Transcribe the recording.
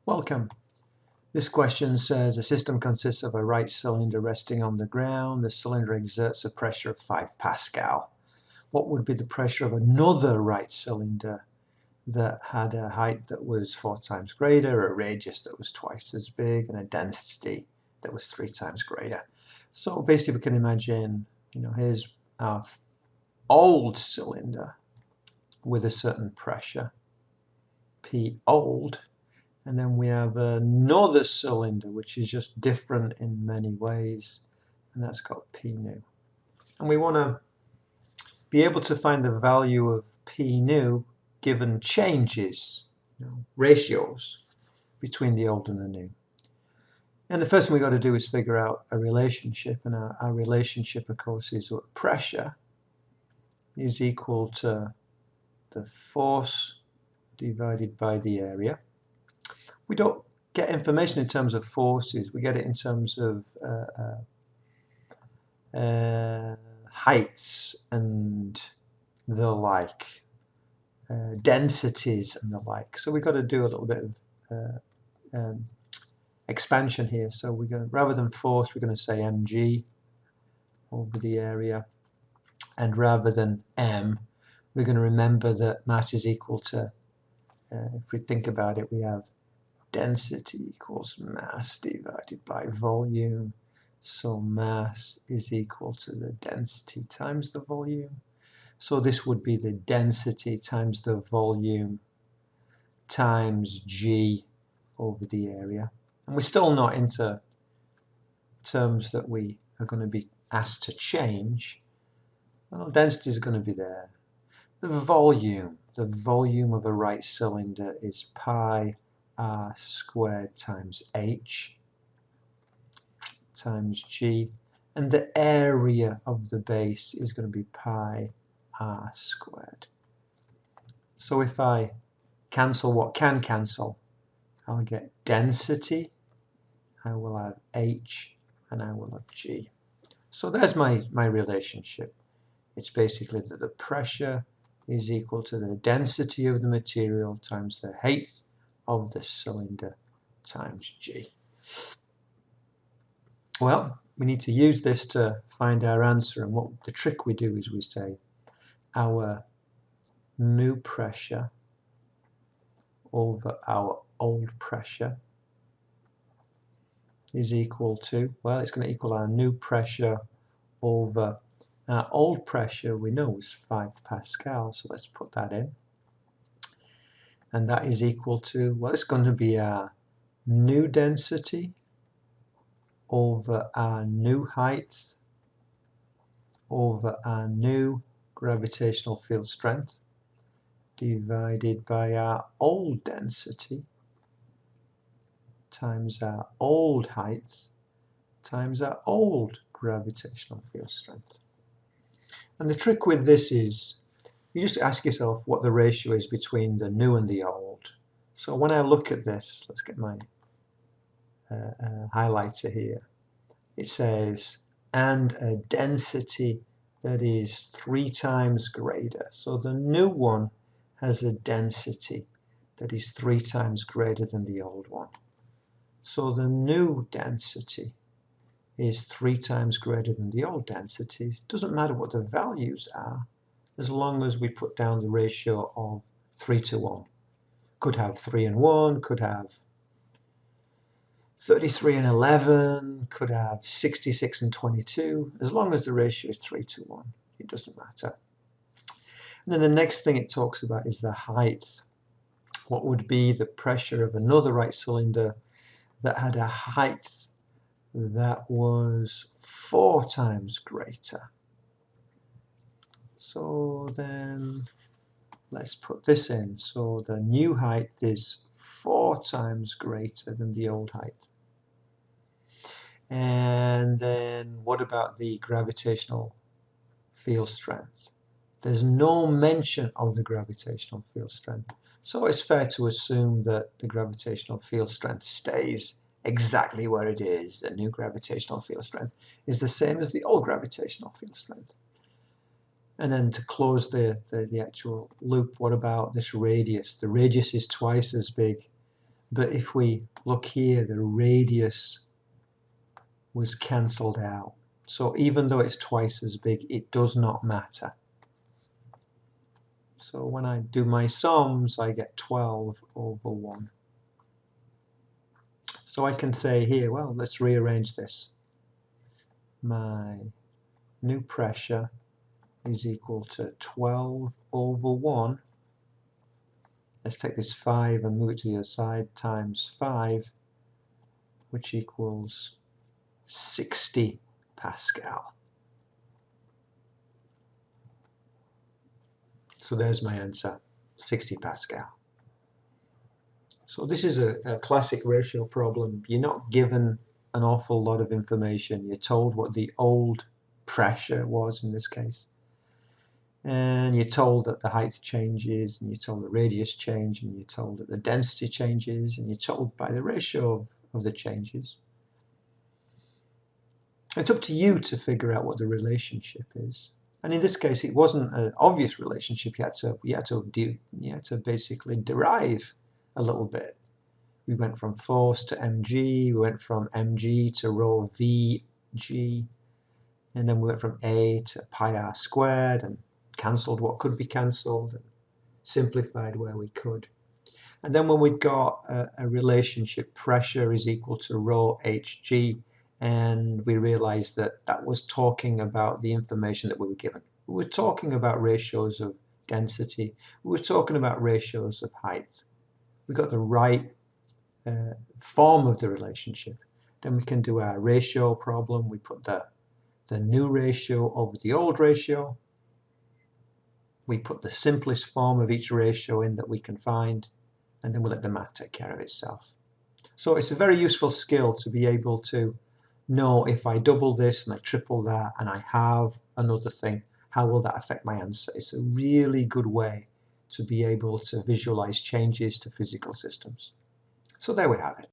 Welcome. This question says a system consists of a right cylinder resting on the ground. The cylinder exerts a pressure of 5 Pascal. What would be the pressure of another right cylinder that had a height that was 4 times greater, a radius that was twice as big, and a density that was 3 times greater? So basically we can imagine, here's our old cylinder with a certain pressure, P old. And then we have another cylinder which is just different in many ways, and that's got P new. And we want to be able to find the value of P new given changes, ratios between the old and the new. And the first thing we've got to do is figure out a relationship, and our relationship, of course, is that pressure is equal to the force divided by the area. We don't get information in terms of forces, we get it in terms of heights and the like, densities and the like. So we've got to do a little bit of expansion here. So we're going, rather than force, we're going to say mg over the area, and rather than m, we're going to remember that mass is equal to, if we think about it, we have density equals mass divided by volume. So mass is equal to the density times the volume. So this would be the density times the volume times g over the area. And we're still not into terms that we are going to be asked to change. Well, density is going to be there. The volume of a right cylinder is pi r squared times h times g, and the area of the base is going to be pi r squared. So if I cancel what can cancel, I'll get density, I will have h, and I will have g. So there's my relationship. It's basically that the pressure is equal to the density of the material times the height of the cylinder times g. Well, we need to use this to find our answer, and what the trick we do is we say our new pressure over our old pressure is equal to, well, it's going to equal our new pressure over our old pressure. We know is 5 Pascal, so let's put that in. And that is equal to, well, it's going to be our new density over our new height over our new gravitational field strength divided by our old density times our old height times our old gravitational field strength. And the trick with this is you just ask yourself what the ratio is between the new and the old. So when I look at this, let's get my highlighter here. It says, and a density that is 3 times greater. So the new one has a density that is 3 times greater than the old one. So the new density is 3 times greater than the old density. It doesn't matter what the values are, as long as we put down the ratio of 3 to 1. Could have 3 and 1, could have 33 and 11, could have 66 and 22. As long as the ratio is 3 to 1, it doesn't matter. And then the next thing it talks about is the height. What would be the pressure of another right cylinder that had a height that was 4 times greater? So then let's put this in. So the new height is 4 times greater than the old height. And then what about the gravitational field strength? There's no mention of the gravitational field strength. So it's fair to assume that the gravitational field strength stays exactly where it is. The new gravitational field strength is the same as the old gravitational field strength. And then to close the actual loop, what about this radius? The radius is twice as big But if we look here, the radius was cancelled out. So even though it's twice as big, it does not matter. So when I do my sums, I get 12 over 1. So I can say here, well, let's rearrange this. My new pressure is equal to 12 over 1. Let's take this 5 and move it to the other side, times 5, which equals 60 Pascal. So there's my answer, 60 Pascal. So this is a classic ratio problem. You're not given an awful lot of information. You're told what the old pressure was in this case. And you're told that the height changes, and you're told the radius change, and you're told that the density changes, and you're told by the ratio of the changes. It's up to you to figure out what the relationship is. And in this case, it wasn't an obvious relationship. You had to basically derive a little bit. We went from force to mg, we went from mg to rho vg, and then we went from a to pi r squared, and cancelled what could be cancelled, and simplified where we could. And then when we got a relationship, pressure is equal to rho hg, and we realized that that was talking about the information that we were given. We were talking about ratios of density. We were talking about ratios of height. We got the right form of the relationship. Then we can do our ratio problem. We put the new ratio over the old ratio. We put the simplest form of each ratio in that we can find, and then we'll let the math take care of itself. So it's a very useful skill to be able to know if I double this and I triple that and I have another thing, how will that affect my answer? It's a really good way to be able to visualize changes to physical systems. So there we have it.